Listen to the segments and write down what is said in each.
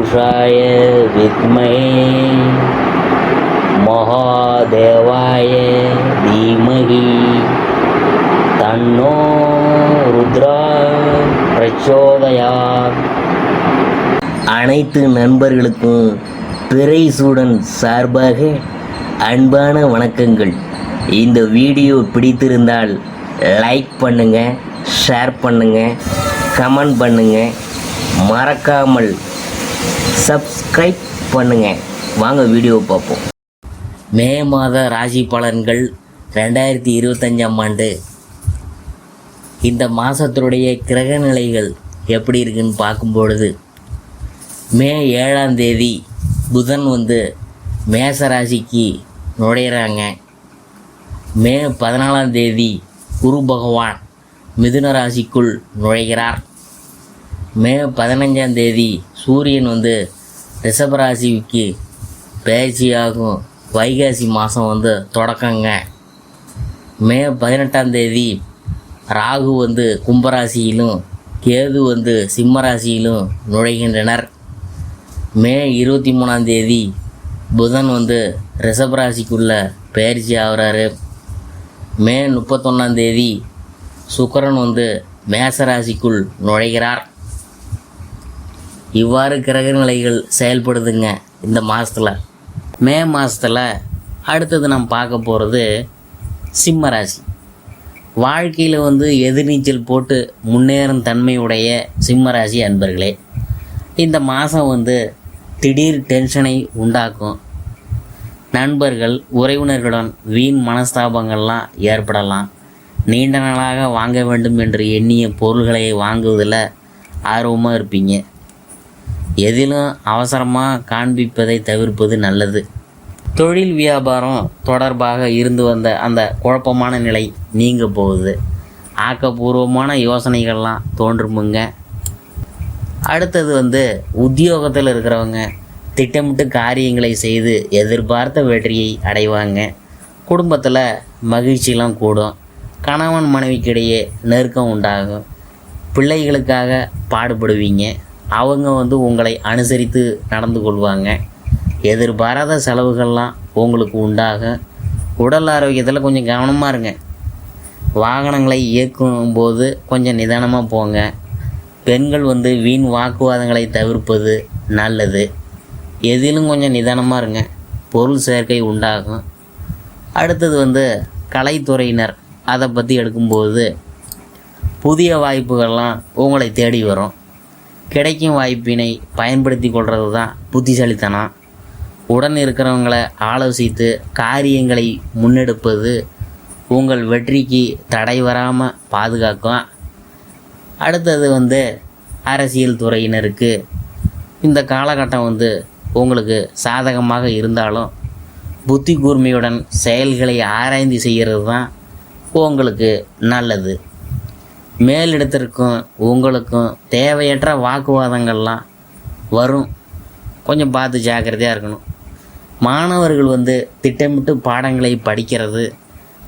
पुरुषाय विद्महे महादेवाय धीमहि तन्नो रुद्रा प्रचोदयात्. அனைத்து நண்பர்களுக்கும் பிறைசூடன் சார்பாக அன்பான வணக்கங்கள். இந்த வீடியோ பிடித்திருந்தால் லைக் பண்ணுங்கள், ஷேர் பண்ணுங்கள், கமெண்ட் பண்ணுங்கள், மறக்காமல் சப்ஸ்கிரைப் பண்ணுங்கள். வாங்க வீடியோ பார்ப்போம். மே மாத ராசி பலன்கள் 2025ஆம் ஆண்டு. இந்த மாதத்துடைய கிரக நிலைகள் எப்படி இருக்குன்னு பார்க்கும்பொழுது, மே 7ஆம் தேதி புதன் மேச ராசிக்கு நுழையிறாங்க. மே 14ஆம் தேதி குரு பகவான் மிதுன ராசிக்குள் நுழைகிறார். மே 15ஆம் தேதி சூரியன் ரிஷபராசிக்கு பயிற்சியாகும். வைகாசி மாதம் தொடக்கங்க. மே 18ஆம் தேதி ராகு கும்பராசியிலும் கேது சிம்மராசியிலும் நுழைகின்றனர். மே 23ஆம் தேதி புதன் ரிஷபராசிக்குள்ள பயிற்சி ஆகிறாரு. மே 31ஆம் தேதி சுக்கிரன் மேசராசிக்குள் நுழைகிறார். இவ்வாறு கிரக நிலைகள் செயல்படுதுங்க இந்த மாதத்தில். மே மாதத்தில் அடுத்தது நம்ம பார்க்க போகிறது சிம்ம ராசி. வாழ்க்கையில் எதிர்நீச்சல் போட்டு முன்னேறும் தன்மையுடைய சிம்ம ராசி அன்பர்களே, இந்த மாதம் திடீர் டென்ஷனை உண்டாக்கும். நண்பர்கள் உறவினர்களுடன் வீண் மனஸ்தாபங்கள்லாம் ஏற்படலாம். நீண்ட நாளாக வாங்க வேண்டும் என்று எண்ணிய பொருள்களை வாங்குவதில் ஆர்வமாக இருப்பீங்க. எதிலும் அவசரமாக காண்பிப்பதை தவிர்ப்பது நல்லது. தொழில் வியாபாரம் தொடர்பாக இருந்து வந்த அந்த குழப்பமான நிலை நீங்க போகுது. ஆக்கப்பூர்வமான யோசனைகள்லாம் தோன்றுமுங்க. அடுத்தது உத்தியோகத்தில் இருக்கிறவங்க திட்டமிட்டு காரியங்களை செய்து எதிர்பார்த்த வெற்றியை அடைவாங்க. குடும்பத்தில் மகிழ்ச்சியெலாம் கூடும். கணவன் மனைவிக்கிடையே நெருக்கம் உண்டாகும். பிள்ளைகளுக்காக பாடுபடுவீங்க. அவங்க உங்களை அனுசரித்து நடந்து கொள்வாங்க. எதிர்பாராத செலவுகள்லாம் உங்களுக்கு உண்டாகும். உடல் ஆரோக்கியத்தில் கொஞ்சம் கவனமாக இருங்க. வாகனங்களை இயக்கும்போது கொஞ்சம் நிதானமாக போங்க. பெண்கள் வீண் வாக்குவாதங்களை தவிர்ப்பது நல்லது. எதிலும் கொஞ்சம் நிதானமாக இருங்க. பொருள் சேர்க்கை உண்டாகும். அடுத்தது கலைத்துறையினர். அதை பற்றி எடுக்கும்போது புதிய வாய்ப்புகள்லாம் உங்களை தேடி வரும். கிடைக்கும் வாய்ப்பினை பயன்படுத்தி கொள்வது தான் புத்திசாலித்தனம். உடன் இருக்கிறவங்களை ஆலோசித்து காரியங்களை முன்னெடுப்பது உங்கள் வெற்றிக்கு தடை வராமல் பாதுகாக்கும். அடுத்தது அரசியல் துறையினருக்கு இந்த காலகட்டம் உங்களுக்கு சாதகமாக இருந்தாலும் புத்தி கூர்மையுடன் செயல்களை ஆராய்ந்து செய்கிறது தான் உங்களுக்கு நல்லது. மேலிடத்திற்கும் உங்களுக்கும் தேவையற்ற வாக்குவாதங்கள்லாம் வரும். கொஞ்சம் பார்த்து ஜாக்கிரதையாக இருக்கணும். மாணவர்கள் திட்டமிட்டு பாடங்களை படிக்கிறது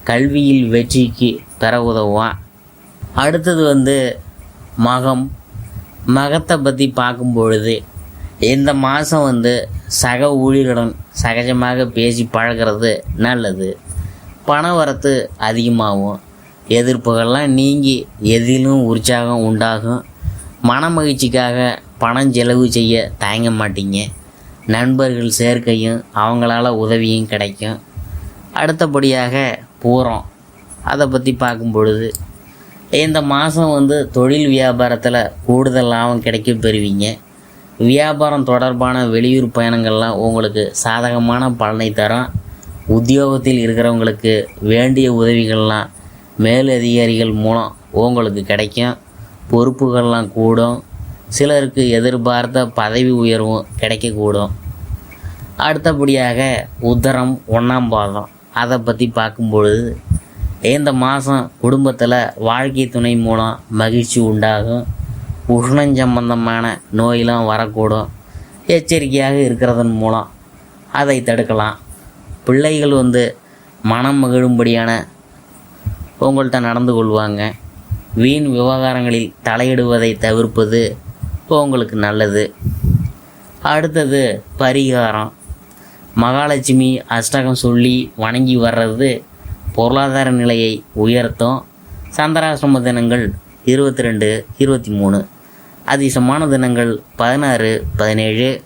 கல்வியில் வெற்றிக்கு பெற உதவுவான். அடுத்தது மகம். மகத்தை பற்றி பார்க்கும் பொழுது இந்த மாதம் சக ஊழியர்களுடன் சகஜமாக பேசி பழகிறது நல்லது. பண வரத்து அதிகமாகும். எதிர்ப்புகள்லாம் நீங்கி எதிலும் உற்சாகம் உண்டாகும். மன மகிழ்ச்சிக்காக பணம் செலவு செய்ய தயங்க மாட்டீங்க. நண்பர்கள் சேர்க்கையும் அவங்களால உதவியும் கிடைக்கும். அடுத்தபடியாக பூரம். அதை பற்றி பார்க்கும் பொழுது இந்த மாதம் தொழில் வியாபாரத்தில் கூடுதல் லாபம் கிடைக்க பெறுவீங்க. வியாபாரம் தொடர்பான வெளியூர் பயணங்கள்லாம் உங்களுக்கு சாதகமான பலனை தரும். உத்தியோகத்தில் இருக்கிறவங்களுக்கு வேண்டிய உதவிகள்லாம் மேலதிகாரிகள் மூலம் உங்களுக்கு கிடைக்கும். பொறுப்புகள்லாம் கூடும். சிலருக்கு எதிர்பார்த்த பதவி உயர்வும் கிடைக்கக்கூடும். அடுத்தபடியாக உத்தரம் 1ஆம் பாதம். அதை பற்றி பார்க்கும்பொழுது இந்த மாதம் குடும்பத்தில் வாழ்க்கை துணை மூலம் மகிழ்ச்சி உண்டாகும். உஷ்ணஞ்சம்பந்தமான நோயெலாம் வரக்கூடும். எச்சரிக்கையாக இருக்கிறதன் மூலம் அதை தடுக்கலாம். பிள்ளைகள் மனம் மகிழும்படியான உங்கள்கிட்ட நடந்து கொள்வாங்க. வீண் விவகாரங்களில் தலையிடுவதை தவிர்ப்பது உங்களுக்கு நல்லது. அடுத்தது பரிகாரம். மகாலட்சுமி அஷ்டகம் சொல்லி வணங்கி வர்றது பொருளாதார நிலையை உயர்த்தும். சந்திராசிரம தினங்கள் 22, 23. அதிசமான தினங்கள் 16, 17.